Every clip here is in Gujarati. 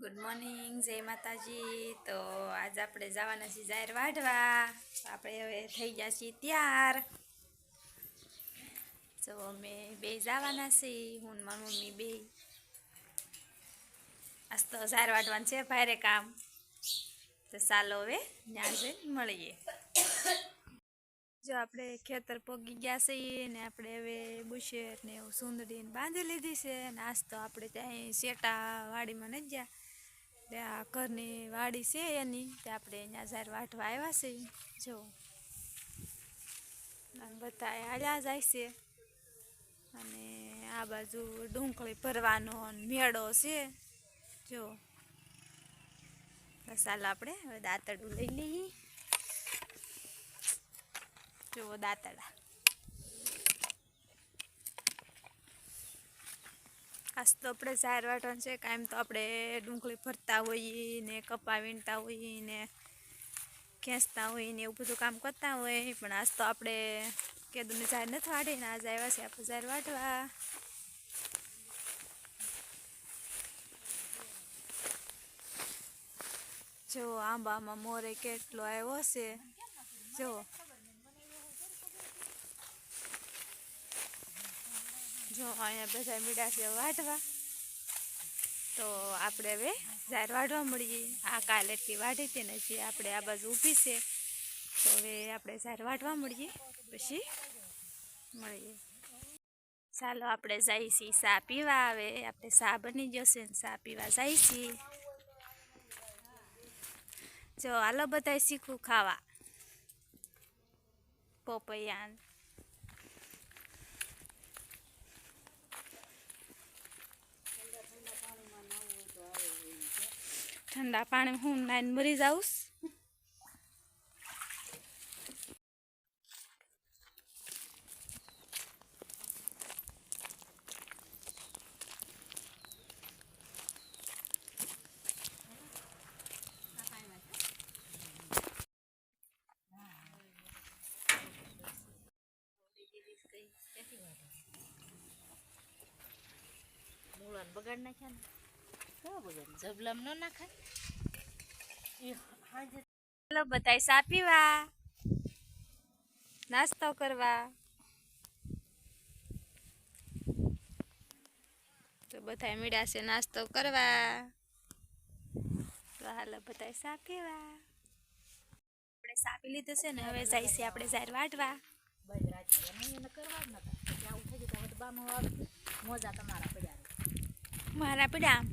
ગુડ મોર્નિંગ, જય માતાજી। તો આજ આપણે જવાના છીએ જાહેર વાઢવા। આપણે હવે થઈ ગયા છીએ તૈયાર। તો અમે બે જવાના છીએ, હું ને મારી મમ્મી બે। આજ તો જાહેર વાઢવાનું છે ભારે કામ, તો ચાલો હવે ત્યાં જઈને મળીએ। જો આપણે ખેતર પોગી ગયા છીએ ને આપણે હવે બુશેટ ને એવું સુંદડીને બાંધી લીધી છે ને આજ તો આપણે ત્યાં શેટા વાડીમાં નથી ગયા, ત્યાં ઘરની વાડી છે એની, ત્યાં આપણે અહીંયા જાહેર વાઢવા આવ્યા છીએ। જો બધા હાલ્યા જાય છે અને આ બાજુ ડુંગળી ભરવાનો મેળો છે। જો ચાલો આપણે હવે દાંતરડું લઈ લઈએ। જો દાંતરડા આજ તો આપણે જાહેર વાઢવાનું છે। કાયમ તો આપણે ડુંગળી ભરતા હોઈએ ને કપા વીણતા હોઈએ ને ખેંચતા હોઈએ ને એવું બધું કામ કરતા હોય, પણ આજ તો આપણે કેદુને જાહેર નથી વાઢીને આજ આવ્યા છે આપણે જાહેર વાઢવા। જો આંબામાં મોરે કેટલો આવ્યો છે। જો જો અહીંયા બધા મીડા છે વાઢવા, તો આપણે હવે જાહેર વાઢવા મળીએ। આ કાલેથી વાઢી હતી ને જે આપણે આ બાજુ ઊભી છે, તો હવે આપણે જાહેર વાઢવા મળીએ, પછી મળીએ। ચાલો આપણે જઈએ છીએ ચા પીવા। હવે આપણે ચા બની જશે ને ચા પીવા જઈએ છીએ। જો હાલો બધાય શીખું ખાવા પોપૈયા। ઠંડા પાણી હું નાઈને મરી જાઉં। બગાડ નાખ્યા ને ક્યાં બગાડ જબલામ ન નાખાય। ચાલો બધાય ચા પીવા, નાસ્તો કરવા। તો બધાય મીડા છે નાસ્તો કરવા, તો હાલો બધાય ચા પીવા। આપણે ચા પી લીધું છે ને હવે જાય છે આપણે જાહેર વાઢવા। મોજા તમારા પડ્યા મારા પડ્યા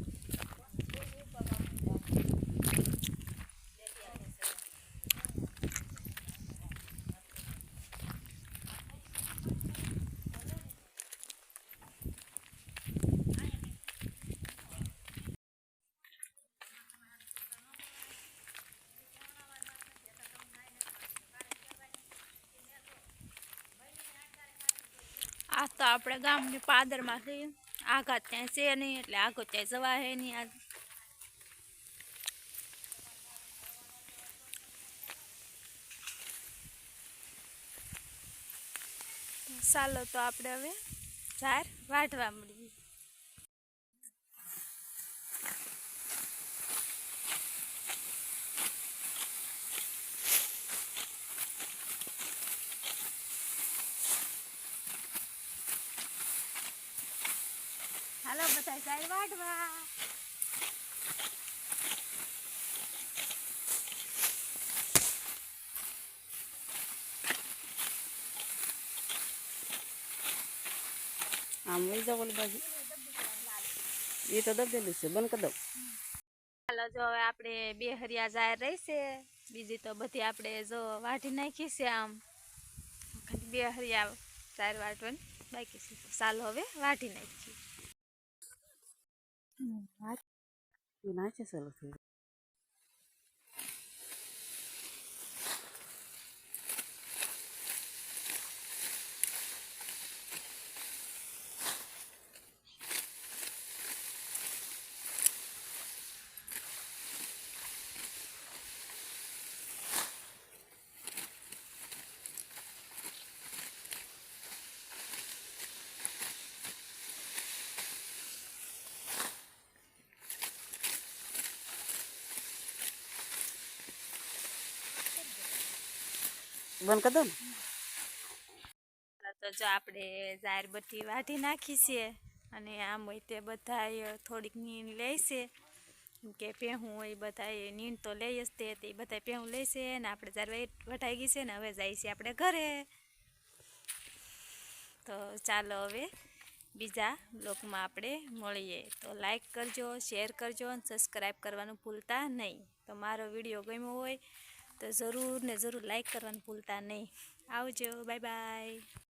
આ તો આપણે ગામની પાદરમાંથી આઘાત ત્યાં છે નહીં, એટલે આગો ત્યાં જવા હે નહીં। આ ચાલો તો આપણે હવે જાહેર વાઢવા મળીએ। હાલો બધા જાહેર વાઢવા। આમ વહી જાવ ઓલી બાજુ, એ તો દબેલું છે, બંધ કરી દઉં। ચાલો જો હવે આપણે બે હરિયા જાહેર રહેશે, બીજી તો બધી આપણે જો વાઢી નાખી છે। આમ ખાલી બે હરિયા જાહેર વાઢવાની બાકી છે, ચાલો હવે વાઢી નાખીએ। નાચે ચાલુ થઈ બંધ કરી દો ને. તો જો આપણે જાહેર બધી વાઢી નાખી છે અને આમ હોય તે બધા થોડીક નીણ લેશે કે પહેવું હોય બધા નીણ તો લઈ જ તે બધા પહેવું લેશે ને આપણે જ્યારે વઢાઈ ગઈ છે ને હવે જાય છે આપણે ઘરે. તો ચાલો હવે બીજા બ્લોગમાં આપણે મળીએ. તો લાઈક કરજો, શેર કરજો અને સબસ્ક્રાઈબ કરવાનું ભૂલતા નહીં. તો મારો વિડીયો ગમ્યો હોય તો જરૂર ને જરૂર લાઈક કરવાનું ભૂલતા નહીં. આવજો, બાય બાય.